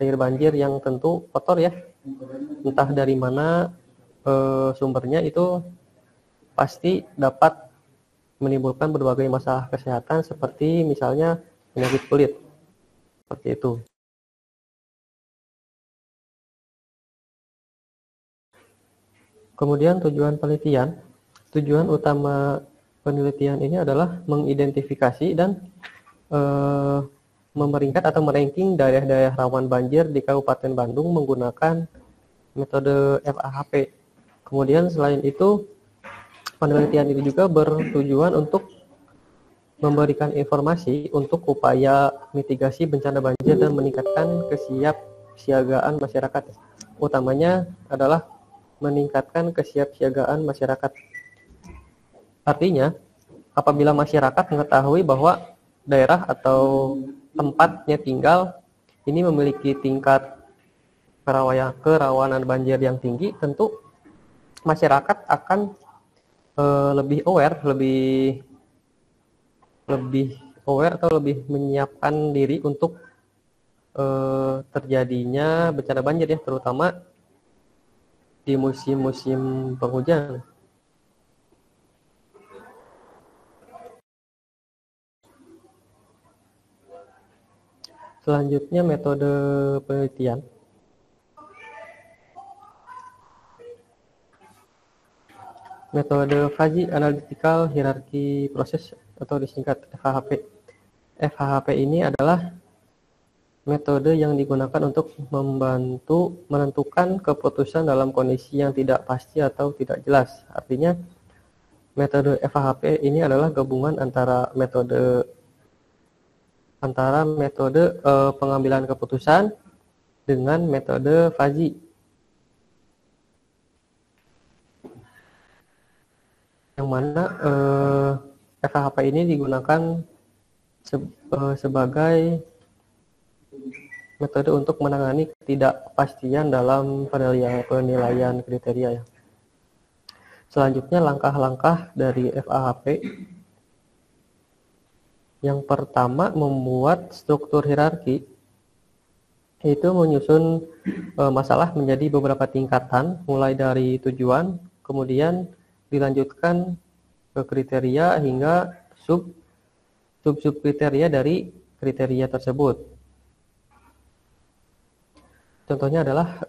air banjir yang tentu kotor ya, entah dari mana sumbernya, itu pasti dapat menimbulkan berbagai masalah kesehatan seperti misalnya penyakit kulit, seperti itu. Kemudian tujuan utama penelitian ini adalah mengidentifikasi dan memeringkat atau meranking daerah-daerah rawan banjir di Kabupaten Bandung menggunakan metode FAHP. Kemudian selain itu, penelitian ini juga bertujuan untuk memberikan informasi untuk upaya mitigasi bencana banjir dan meningkatkan kesiapsiagaan masyarakat. Utamanya adalah meningkatkan kesiapsiagaan masyarakat. Artinya, apabila masyarakat mengetahui bahwa daerah atau tempatnya tinggal ini memiliki tingkat kerawanan banjir yang tinggi, tentu masyarakat akan lebih aware atau lebih menyiapkan diri untuk terjadinya bencana banjir ya, terutama di musim-musim penghujan. Selanjutnya metode penelitian. Metode Fuzzy Analytical Hierarchy Process atau disingkat FHP. FHP ini adalah metode yang digunakan untuk membantu menentukan keputusan dalam kondisi yang tidak pasti atau tidak jelas. Artinya, metode FHP ini adalah gabungan antara metode pengambilan keputusan dengan metode Fuzzy. Yang mana FHP ini digunakan sebagai metode untuk menangani ketidakpastian dalam penilaian kriteria ya. Selanjutnya langkah-langkah dari FHP. Yang pertama, membuat struktur hierarki, yaitu menyusun masalah menjadi beberapa tingkatan, mulai dari tujuan, kemudian dilanjutkan ke kriteria hingga sub-kriteria dari kriteria tersebut. Contohnya adalah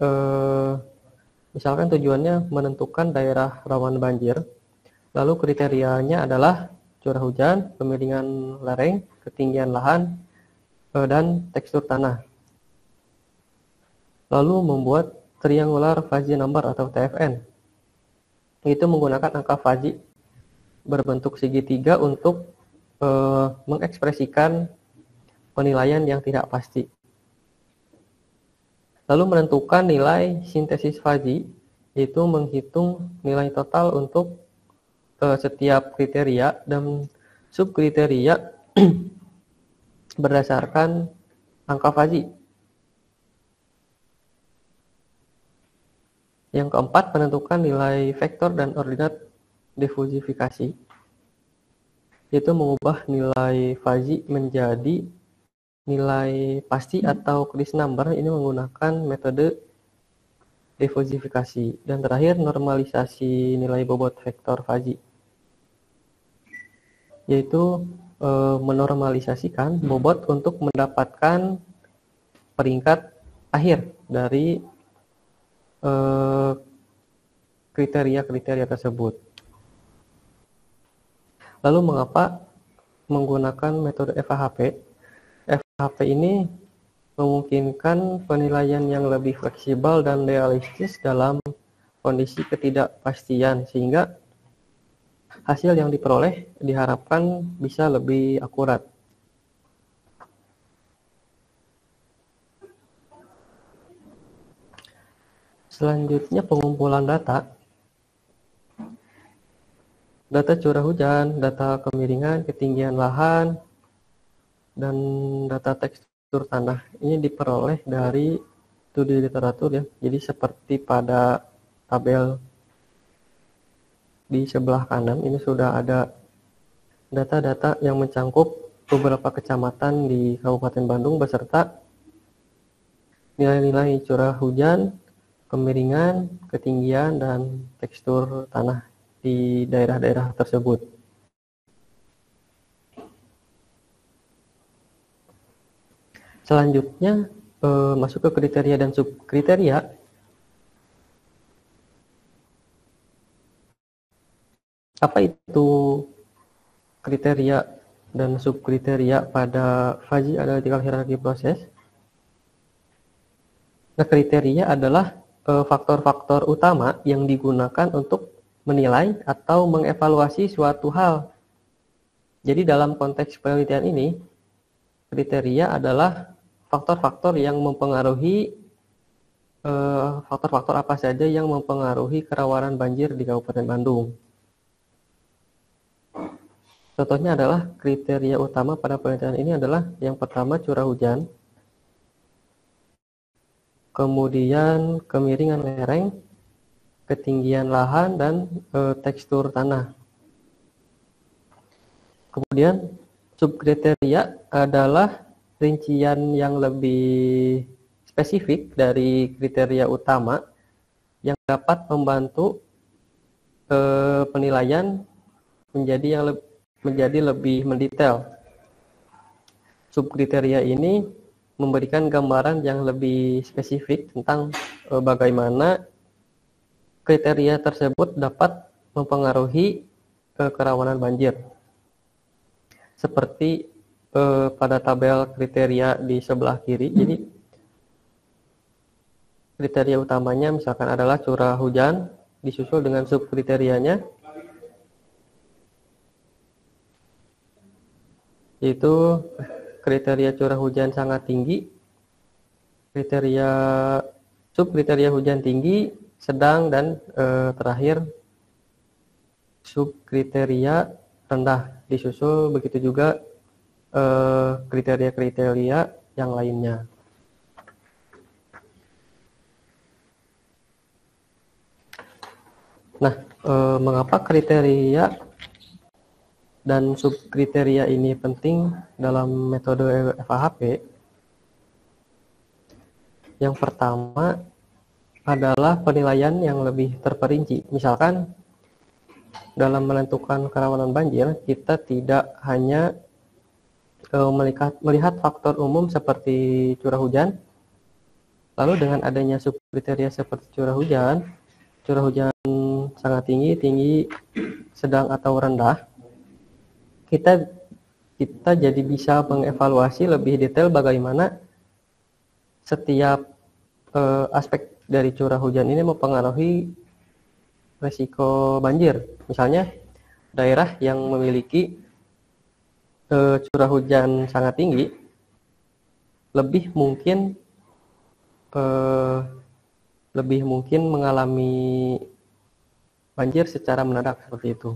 misalkan tujuannya menentukan daerah rawan banjir, lalu kriterianya adalah curah hujan, kemiringan lereng, ketinggian lahan, dan tekstur tanah. Lalu membuat triangular fuzzy number atau TFN. Itu menggunakan angka fuzzy berbentuk segitiga untuk mengekspresikan penilaian yang tidak pasti. Lalu menentukan nilai sintesis fuzzy, yaitu menghitung nilai total untuk setiap kriteria dan subkriteria berdasarkan angka fuzzy. Yang keempat, menentukan nilai vektor dan ordinat difusifikasi, yaitu mengubah nilai fuzzy menjadi nilai pasti atau Crisp number. Ini menggunakan metode difusifikasi. Dan terakhir, normalisasi nilai bobot vektor fuzzy, yaitu menormalisasikan bobot untuk mendapatkan peringkat akhir dari kriteria-kriteria tersebut. Lalu mengapa menggunakan metode FHP? FHP ini memungkinkan penilaian yang lebih fleksibel dan realistis dalam kondisi ketidakpastian, sehingga hasil yang diperoleh diharapkan bisa lebih akurat. Selanjutnya, pengumpulan data. Data curah hujan, data kemiringan, ketinggian lahan, dan data tekstur tanah. Ini diperoleh dari studi literatur ya. Jadi seperti pada tabel di sebelah kanan, ini sudah ada data-data yang mencangkup beberapa kecamatan di Kabupaten Bandung beserta nilai-nilai curah hujan, kemiringan, ketinggian, dan tekstur tanah di daerah-daerah tersebut. Selanjutnya masuk ke kriteria dan subkriteria. Apa itu kriteria dan subkriteria pada Fuzzy Analytical Hierarchy Process? Nah, kriteria adalah faktor-faktor utama yang digunakan untuk menilai atau mengevaluasi suatu hal. Jadi dalam konteks penelitian ini, kriteria adalah faktor-faktor yang mempengaruhi faktor-faktor apa saja yang mempengaruhi kerawanan banjir di Kabupaten Bandung. Contohnya adalah kriteria utama pada penelitian ini adalah yang pertama curah hujan, kemudian kemiringan lereng, ketinggian lahan, dan tekstur tanah. Kemudian subkriteria adalah rincian yang lebih spesifik dari kriteria utama yang dapat membantu penilaian menjadi lebih mendetail. Subkriteria ini memberikan gambaran yang lebih spesifik tentang bagaimana kriteria tersebut dapat mempengaruhi kerawanan banjir. Seperti pada tabel kriteria di sebelah kiri. Jadi kriteria utamanya misalkan adalah curah hujan, disusul dengan subkriterianya, yaitu kriteria curah hujan sangat tinggi, subkriteria hujan tinggi, sedang, dan terakhir subkriteria rendah, disusul begitu juga kriteria-kriteria yang lainnya. Nah, mengapa kriteria dan subkriteria ini penting dalam metode FAHP? Yang pertama adalah penilaian yang lebih terperinci. Misalkan dalam menentukan kerawanan banjir, kita tidak hanya melihat faktor umum seperti curah hujan, lalu dengan adanya subkriteria seperti curah hujan sangat tinggi, sedang, atau rendah, kita jadi bisa mengevaluasi lebih detail bagaimana setiap aspek dari curah hujan ini mempengaruhi resiko banjir. Misalnya daerah yang memiliki curah hujan sangat tinggi lebih mungkin mengalami banjir secara mendadak seperti itu.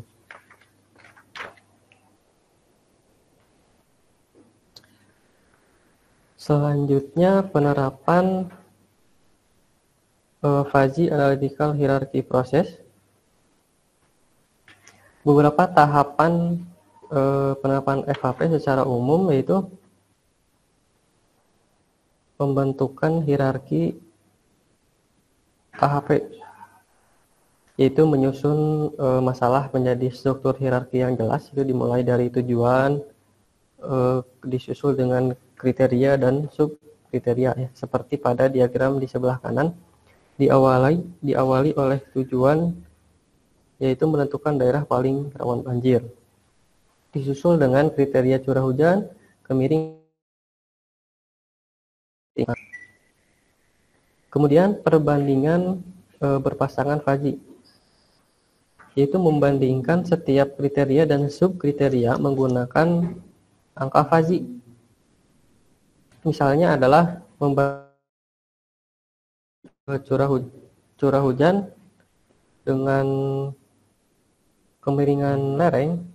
Selanjutnya penerapan Fuzzy Analytical Hierarchy Process. Beberapa tahapan penerapan FHP secara umum yaitu pembentukan hierarki AHP, yaitu menyusun masalah menjadi struktur hierarki yang jelas. Itu dimulai dari tujuan, disusul dengan kriteria dan subkriteria, ya. Seperti pada diagram di sebelah kanan, diawali oleh tujuan, yaitu menentukan daerah paling rawan banjir, disusul dengan kriteria curah hujan, kemiringan. Kemudian perbandingan berpasangan Fuzzy, yaitu membandingkan setiap kriteria dan subkriteria menggunakan angka Fuzzy. Misalnya adalah curah hujan dengan kemiringan lereng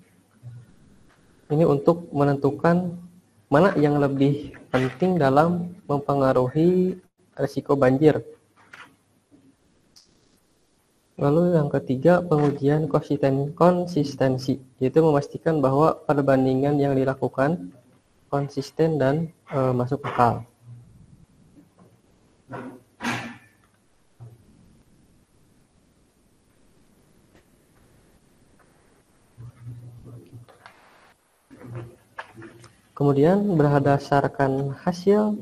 ini untuk menentukan mana yang lebih penting dalam mempengaruhi risiko banjir. Lalu yang ketiga, pengujian konsistensi, yaitu memastikan bahwa perbandingan yang dilakukan konsisten dan masuk akal. Kemudian berdasarkan hasil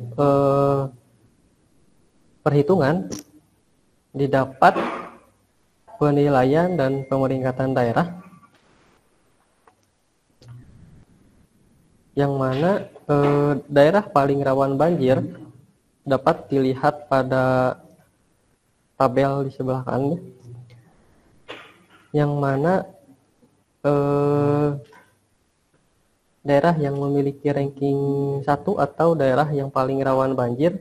perhitungan didapat penilaian dan pemeringkatan daerah yang mana daerah paling rawan banjir dapat dilihat pada tabel di sebelah kanan, yang mana daerah yang memiliki ranking 1 atau daerah yang paling rawan banjir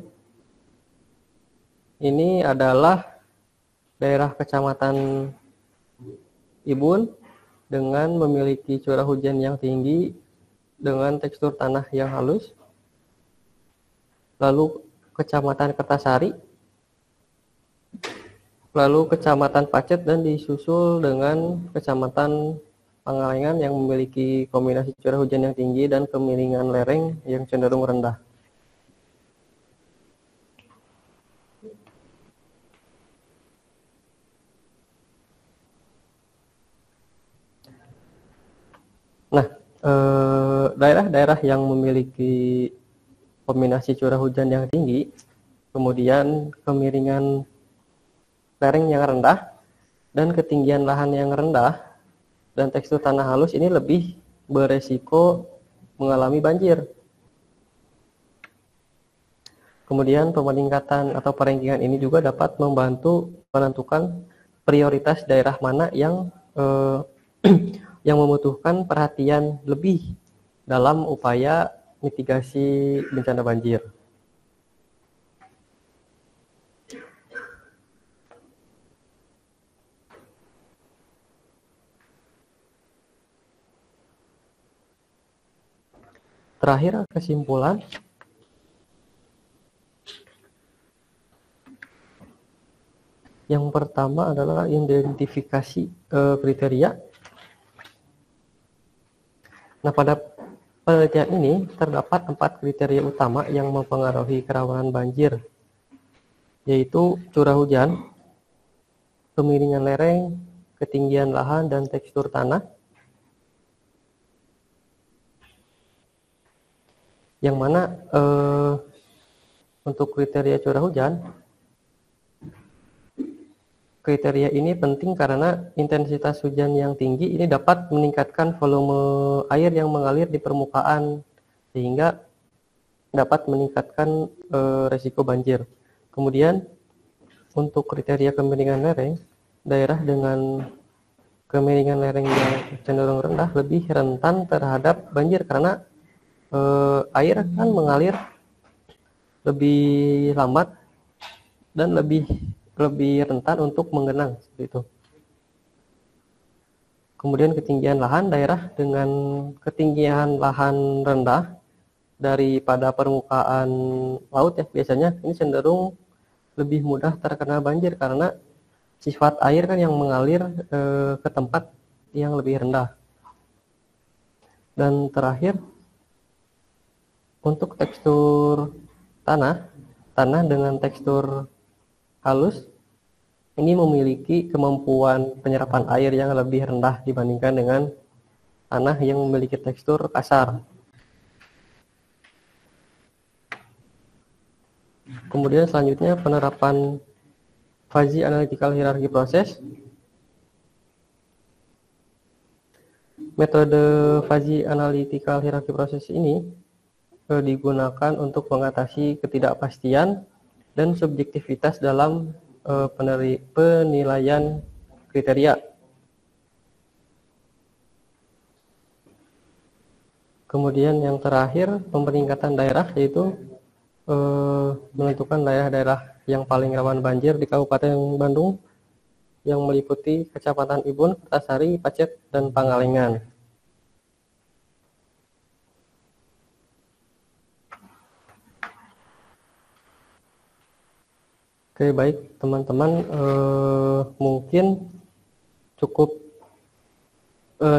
ini adalah daerah Kecamatan Ibun dengan memiliki curah hujan yang tinggi dengan tekstur tanah yang halus. Lalu Kecamatan Kertasari, lalu Kecamatan Pacet, dan disusul dengan Kecamatan Pangalengan yang memiliki kombinasi curah hujan yang tinggi dan kemiringan lereng yang cenderung rendah. Nah, daerah-daerah yang memiliki kombinasi curah hujan yang tinggi, kemudian kemiringan lereng yang rendah, dan ketinggian lahan yang rendah, dan tekstur tanah halus ini lebih beresiko mengalami banjir. Kemudian pemeringkatan atau perankingan ini juga dapat membantu menentukan prioritas daerah mana yang yang membutuhkan perhatian lebih dalam upaya mitigasi bencana banjir. Terakhir, kesimpulan. Yang pertama adalah identifikasi kriteria. Nah, pada penelitian ini terdapat 4 kriteria utama yang mempengaruhi kerawanan banjir, yaitu curah hujan, kemiringan lereng, ketinggian lahan, dan tekstur tanah. Yang mana untuk kriteria curah hujan, kriteria ini penting karena intensitas hujan yang tinggi ini dapat meningkatkan volume air yang mengalir di permukaan sehingga dapat meningkatkan resiko banjir. Kemudian untuk kriteria kemiringan lereng, daerah dengan kemiringan lereng yang cenderung rendah lebih rentan terhadap banjir karena air kan mengalir lebih lambat dan lebih rentan untuk menggenang seperti itu. Kemudian ketinggian lahan, daerah dengan ketinggian lahan rendah daripada permukaan laut ya biasanya ini cenderung lebih mudah terkena banjir karena sifat air kan yang mengalir ke tempat yang lebih rendah. Dan terakhir, untuk tekstur tanah dengan tekstur halus ini memiliki kemampuan penyerapan air yang lebih rendah dibandingkan dengan tanah yang memiliki tekstur kasar. Kemudian selanjutnya penerapan fuzzy analytical hierarchy proses. Metode fuzzy analytical hierarchy proses ini digunakan untuk mengatasi ketidakpastian dan subjektivitas dalam penilaian kriteria. Kemudian yang terakhir, pemeringkatan daerah, yaitu menentukan daerah-daerah yang paling rawan banjir di Kabupaten Bandung yang meliputi Kecamatan Ibun, Kertasari, Pacet, dan Pangalengan. Oke, baik teman-teman, mungkin cukup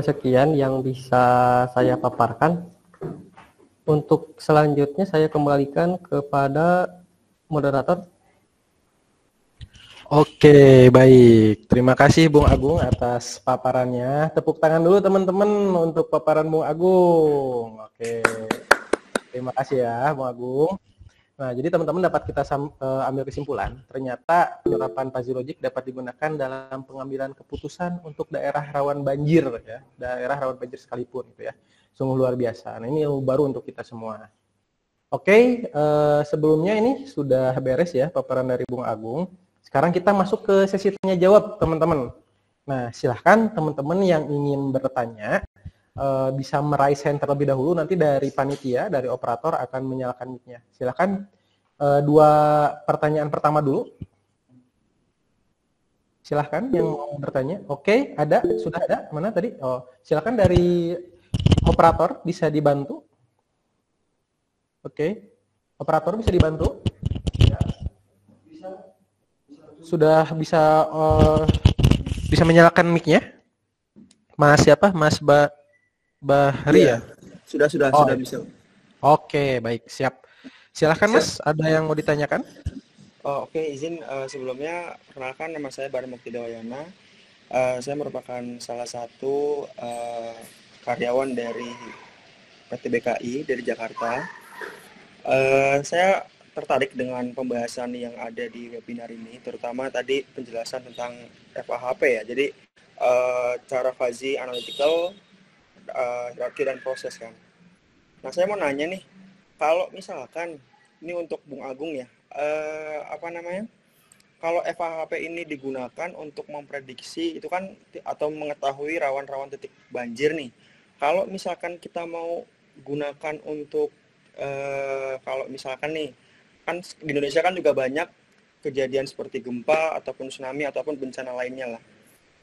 sekian yang bisa saya paparkan. Untuk selanjutnya saya kembalikan kepada moderator. Oke, baik. Terima kasih Bung Agung atas paparannya. Tepuk tangan dulu teman-teman untuk paparan Bung Agung. Oke. Terima kasih ya, Bung Agung. Nah, jadi teman-teman dapat kita ambil kesimpulan, ternyata penerapan fuzzy logic dapat digunakan dalam pengambilan keputusan untuk daerah rawan banjir, ya, daerah rawan banjir sekalipun, gitu ya. Sungguh luar biasa. Nah, ini ilmu baru untuk kita semua. Oke, sebelumnya ini sudah beres ya paparan dari Bung Agung. Sekarang kita masuk ke sesi tanya jawab, teman-teman. Nah, silahkan teman-teman yang ingin bertanya bisa meraih hand terlebih dahulu, nanti dari panitia, dari operator akan menyalakan mic-nya. Silakan dua pertanyaan pertama dulu. Silahkan yang mau bertanya. Oke, ada, sudah ada. Mana tadi? Oh, silakan dari operator bisa dibantu. Oke, operator bisa dibantu. Sudah bisa menyalakan mic-nya? Mas siapa? Mas Bahri ya? Sudah ya. bisa. Oke, baik, siap. Silahkan Mas, ada yang mau ditanyakan? Oke, izin sebelumnya perkenalkan, nama saya Bara Mukti Dawayana. Saya merupakan salah satu karyawan dari PT BKI dari Jakarta. Saya tertarik dengan pembahasan yang ada di webinar ini, terutama tadi penjelasan tentang FAHP ya. Jadi cara fuzzy analytical, hierarki dan proses kan. Nah, saya mau nanya nih, kalau misalkan ini untuk Bung Agung ya, kalau FAHP ini digunakan untuk memprediksi itu kan atau mengetahui rawan-rawan titik banjir nih. Kalau misalkan kita mau gunakan untuk kalau misalkan nih, kan di Indonesia kan juga banyak kejadian seperti gempa ataupun tsunami ataupun bencana lainnya lah.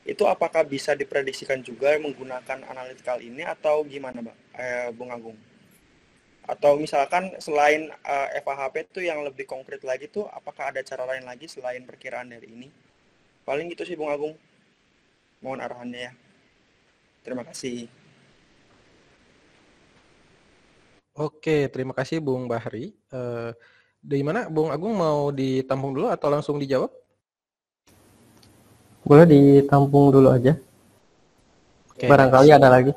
Itu apakah bisa diprediksikan juga menggunakan analytical ini atau gimana, Bung Agung? Atau misalkan selain FAHP itu yang lebih konkret lagi tuh, apakah ada cara lain lagi selain perkiraan dari ini? Paling gitu sih Bung Agung. Mohon arahannya ya. Terima kasih. Oke, terima kasih Bung Bahri. Dari mana Bung Agung, mau ditampung dulu atau langsung dijawab? Boleh ditampung dulu aja. Oke, barangkali ada lagi.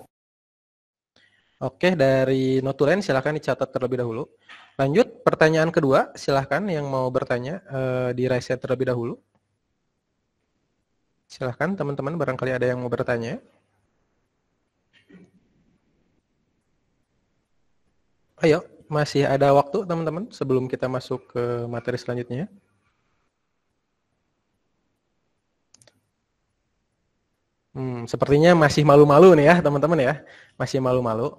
Oke, dari notulen silakan dicatat terlebih dahulu. Lanjut, pertanyaan kedua, silahkan yang mau bertanya di raise hand terlebih dahulu. Silahkan teman-teman, barangkali ada yang mau bertanya. Ayo, masih ada waktu teman-teman sebelum kita masuk ke materi selanjutnya. Sepertinya masih malu-malu nih ya teman-teman ya, masih malu-malu.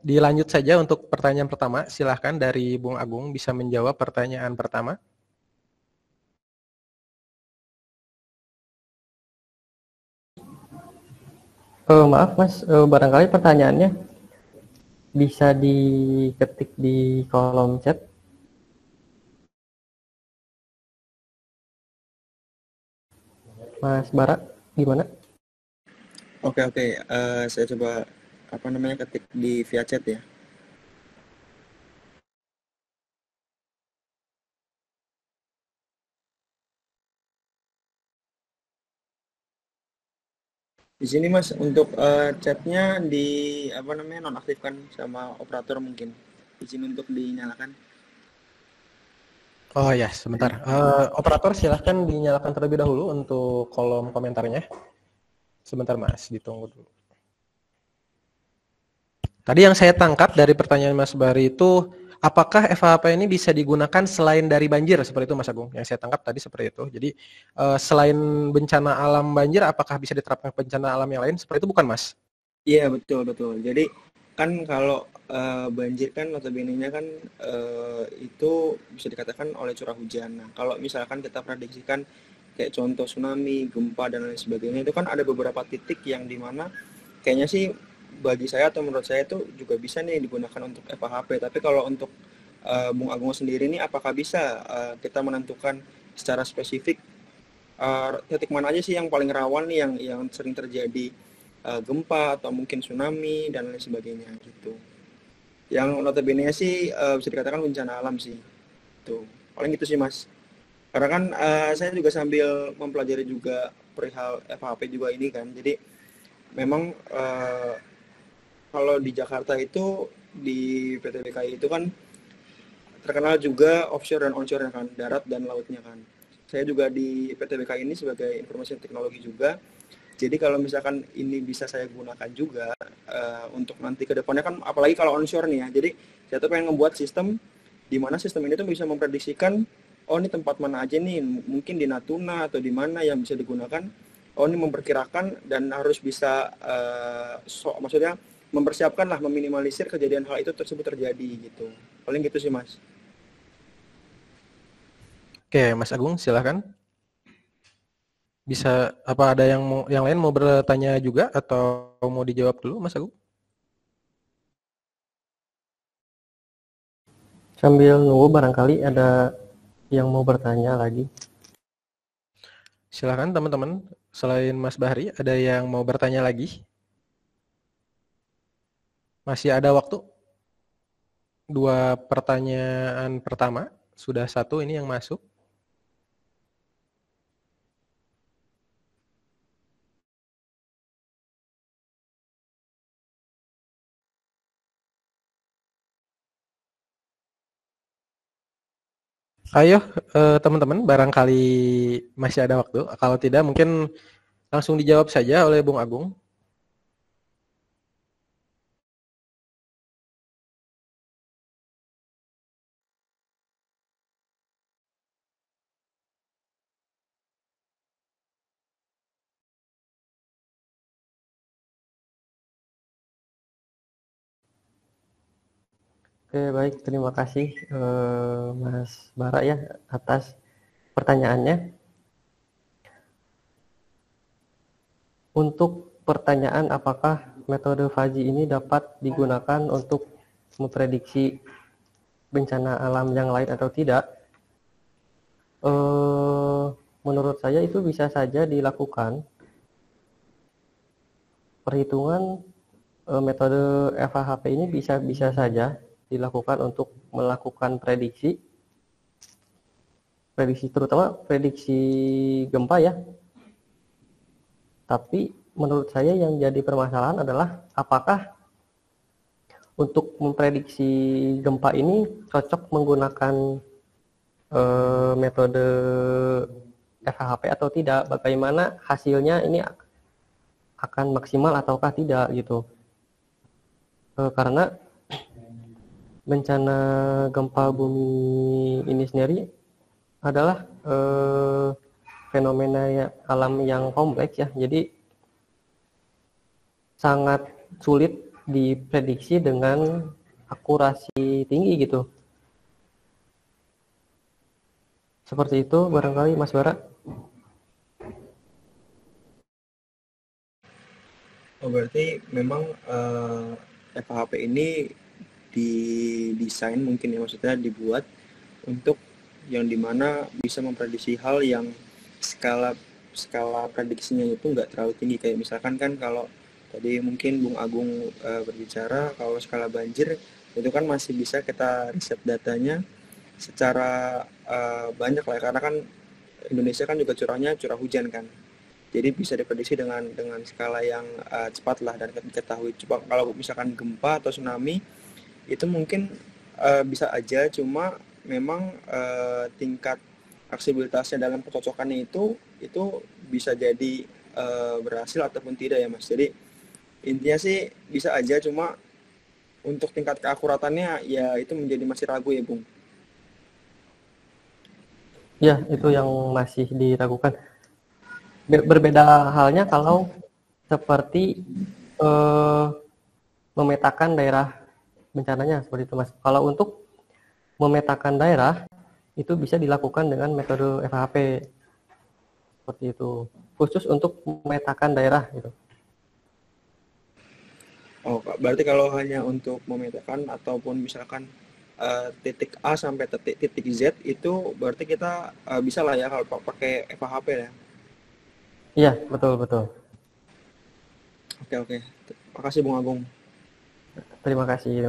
Dilanjut saja untuk pertanyaan pertama, silahkan dari Bung Agung bisa menjawab pertanyaan pertama. Maaf Mas, barangkali pertanyaannya bisa diketik di kolom chat. Mas Bara, gimana? Oke, saya coba ketik di via chat ya. Di sini Mas, untuk chatnya nonaktifkan sama operator mungkin. Izin untuk dinyalakan. Oh ya, sebentar. Operator silahkan dinyalakan terlebih dahulu untuk kolom komentarnya. Sebentar Mas, ditunggu dulu. Tadi yang saya tangkap dari pertanyaan Mas Bari itu, apakah FAHP ini bisa digunakan selain dari banjir, seperti itu Mas Agung? Yang saya tangkap tadi seperti itu. Jadi selain bencana alam banjir, apakah bisa diterapkan bencana alam yang lain? Seperti itu bukan Mas? Iya, betul. Jadi kan kalau banjir kan notabene-nya kan itu bisa dikatakan oleh curah hujan. Nah, kalau misalkan kita prediksikan kayak contoh tsunami, gempa dan lain sebagainya, itu kan ada beberapa titik yang dimana kayaknya sih bagi saya atau menurut saya itu juga bisa nih digunakan untuk FAHP. Tapi kalau untuk Bung Agung sendiri nih, apakah bisa kita menentukan secara spesifik titik mana aja sih yang paling rawan nih yang sering terjadi gempa atau mungkin tsunami dan lain sebagainya gitu. Yang notabene sih bisa dikatakan bencana alam sih. Tuh, paling gitu sih Mas. Karena kan saya juga sambil mempelajari juga perihal FHP juga ini kan. Jadi memang kalau di Jakarta itu di PT BKI itu kan terkenal juga offshore dan onshore kan, darat dan lautnya kan. Saya juga di PT BKI ini sebagai informasi teknologi juga. Jadi kalau misalkan ini bisa saya gunakan juga untuk nanti ke depannya kan, apalagi kalau onshore nih ya. Jadi saya tuh pengen ngebuat sistem di mana sistem ini tuh bisa memprediksikan, oh ini tempat mana aja nih, mungkin di Natuna atau di mana yang bisa digunakan. Oh ini memperkirakan dan harus bisa maksudnya mempersiapkan lah, meminimalisir kejadian hal itu tersebut terjadi gitu. Paling gitu sih Mas. Oke, Mas Agung silahkan. Bisa apa ada yang lain mau bertanya juga atau mau dijawab dulu Mas Agung? Sambil nunggu barangkali ada yang mau bertanya lagi. Silahkan teman-teman, selain Mas Bahri ada yang mau bertanya lagi? Masih ada waktu. 2 pertanyaan pertama, sudah 1 ini yang masuk. Ayo teman-teman, barangkali masih ada waktu. Kalau tidak mungkin langsung dijawab saja oleh Bung Agung. Oke, baik. Terima kasih Mas Bara ya atas pertanyaannya. Untuk pertanyaan apakah metode Fuzzy ini dapat digunakan untuk memprediksi bencana alam yang lain atau tidak? Menurut saya itu bisa saja dilakukan. Perhitungan metode FHHP ini bisa saja dilakukan untuk melakukan prediksi terutama prediksi gempa ya. Tapi menurut saya yang jadi permasalahan adalah apakah untuk memprediksi gempa ini cocok menggunakan metode FHHP atau tidak, bagaimana hasilnya ini akan maksimal ataukah tidak gitu. Karena bencana gempa bumi ini sendiri adalah fenomena alam yang kompleks ya, jadi sangat sulit diprediksi dengan akurasi tinggi gitu. Seperti itu barangkali Mas Bara. Oh, berarti memang FHP ini didesain mungkin ya, maksudnya dibuat untuk yang dimana bisa memprediksi hal yang skala prediksinya itu nggak terlalu tinggi. Kayak misalkan kan kalau tadi mungkin Bung Agung berbicara kalau skala banjir itu kan masih bisa kita riset datanya secara banyak lah, karena kan Indonesia kan juga curah hujan kan, jadi bisa diprediksi dengan skala yang cepat lah dan diketahui. Coba kalau misalkan gempa atau tsunami itu mungkin bisa aja, cuma memang tingkat aksibilitasnya dalam kecocokannya itu bisa jadi berhasil ataupun tidak ya Mas. Jadi intinya sih bisa aja, cuma untuk tingkat keakuratannya ya itu menjadi masih ragu ya Bung. Ya, itu yang masih diragukan. Berbeda halnya kalau seperti memetakan daerah bencananya seperti itu Mas. Kalau untuk memetakan daerah itu bisa dilakukan dengan metode FHP seperti itu, khusus untuk memetakan daerah gitu. Oh, berarti kalau hanya untuk memetakan ataupun misalkan titik A sampai titik Z itu berarti kita bisa lah ya kalau pakai FHP ya. Iya, betul. Oke. Makasih Bung Agung. Terima kasih.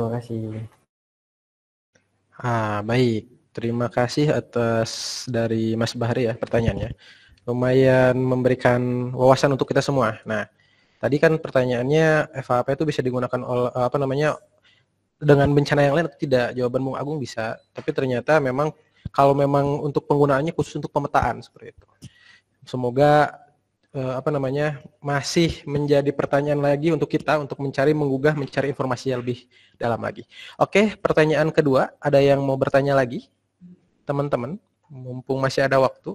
Baik. Terima kasih atas dari Mas Bahri ya pertanyaannya. Lumayan memberikan wawasan untuk kita semua. Nah, tadi kan pertanyaannya FHP itu bisa digunakan oleh dengan bencana yang lain atau tidak? Jawaban Bung Agung bisa, tapi ternyata memang kalau memang untuk penggunaannya khusus untuk pemetaan seperti itu. Semoga masih menjadi pertanyaan lagi untuk kita untuk menggugah, mencari informasi yang lebih dalam lagi. Oke, pertanyaan kedua, ada yang mau bertanya lagi? Teman-teman, mumpung masih ada waktu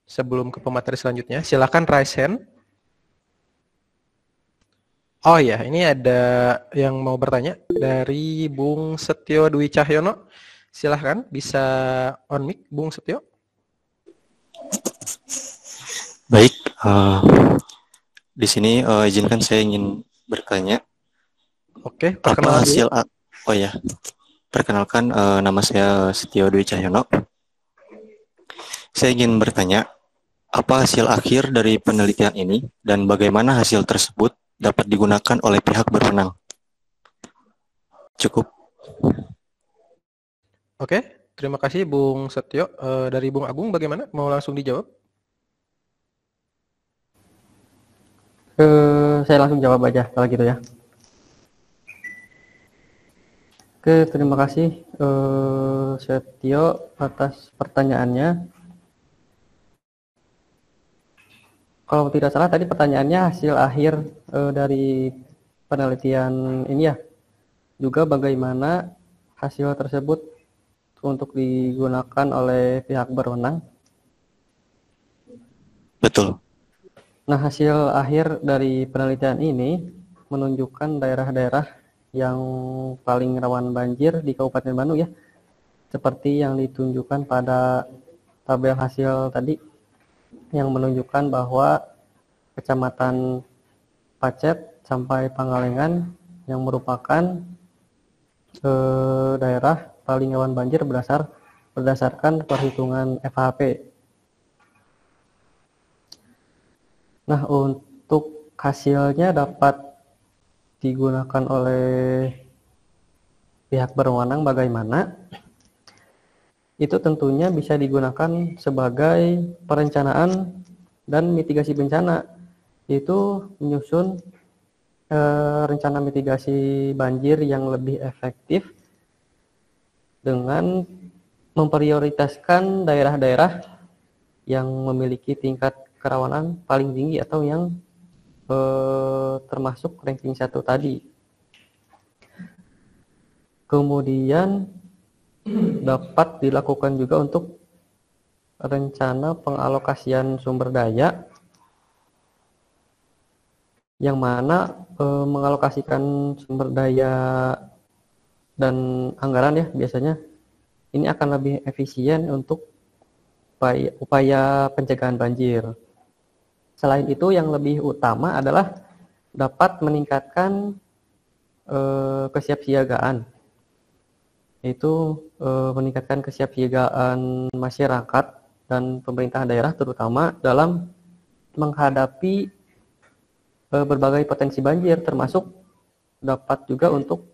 sebelum ke pemateri selanjutnya, silakan raise hand. Oh ya, ini ada yang mau bertanya dari Bung Setio Dwi Cahyono. Silahkan, bisa on mic, Bung Setio. Baik, di sini izinkan saya ingin bertanya. Oke, apa hasil? Oh ya, perkenalkan nama saya Setio Dwi Cahyono. Saya ingin bertanya, apa hasil akhir dari penelitian ini dan bagaimana hasil tersebut dapat digunakan oleh pihak berwenang? Cukup. Oke, terima kasih Bung Setio. Dari Bung Agung bagaimana? Mau langsung dijawab? Saya langsung jawab aja kalau gitu ya. Oke, terima kasih Setio atas pertanyaannya. Kalau tidak salah tadi pertanyaannya hasil akhir dari penelitian ini ya. Juga bagaimana hasil tersebut untuk digunakan oleh pihak berwenang. Betul. Nah, hasil akhir dari penelitian ini menunjukkan daerah-daerah yang paling rawan banjir di Kabupaten Bandung ya. Seperti yang ditunjukkan pada tabel hasil tadi yang menunjukkan bahwa Kecamatan Pacet sampai Pangalengan yang merupakan daerah paling rawan banjir berdasarkan perhitungan FHP. Nah, untuk hasilnya dapat digunakan oleh pihak berwenang bagaimana? Itu tentunya bisa digunakan sebagai perencanaan dan mitigasi bencana. Itu menyusun rencana mitigasi banjir yang lebih efektif dengan memprioritaskan daerah-daerah yang memiliki tingkat kerawanan paling tinggi atau yang termasuk ranking 1 tadi. Kemudian dapat dilakukan juga untuk rencana pengalokasian sumber daya yang mana mengalokasikan sumber daya dan anggaran ya biasanya ini akan lebih efisien untuk upaya pencegahan banjir. Selain itu, yang lebih utama adalah dapat meningkatkan kesiapsiagaan, yaitu meningkatkan kesiapsiagaan masyarakat dan pemerintah daerah terutama dalam menghadapi berbagai potensi banjir, termasuk dapat juga untuk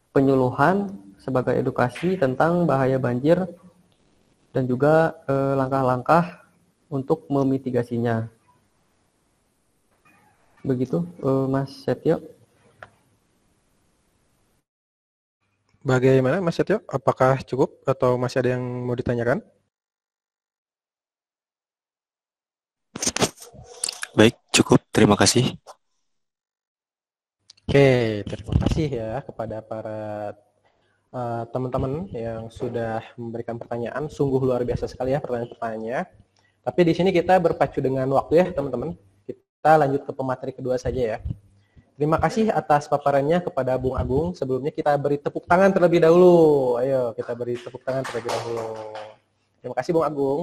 penyuluhan sebagai edukasi tentang bahaya banjir dan juga langkah-langkah untuk memitigasinya. Begitu, Mas Setio. Bagaimana Mas Setio? Apakah cukup atau masih ada yang mau ditanyakan? Baik, cukup. Terima kasih. Oke, terima kasih ya kepada para teman-teman yang sudah memberikan pertanyaan. Sungguh luar biasa sekali ya pertanyaan-pertanyaannya. Tapi di sini kita berpacu dengan waktu ya teman-teman. Kita lanjut ke pemateri kedua saja ya. Terima kasih atas paparannya kepada Bung Agung. Sebelumnya kita beri tepuk tangan terlebih dahulu. Ayo kita beri tepuk tangan terlebih dahulu. Terima kasih Bung Agung.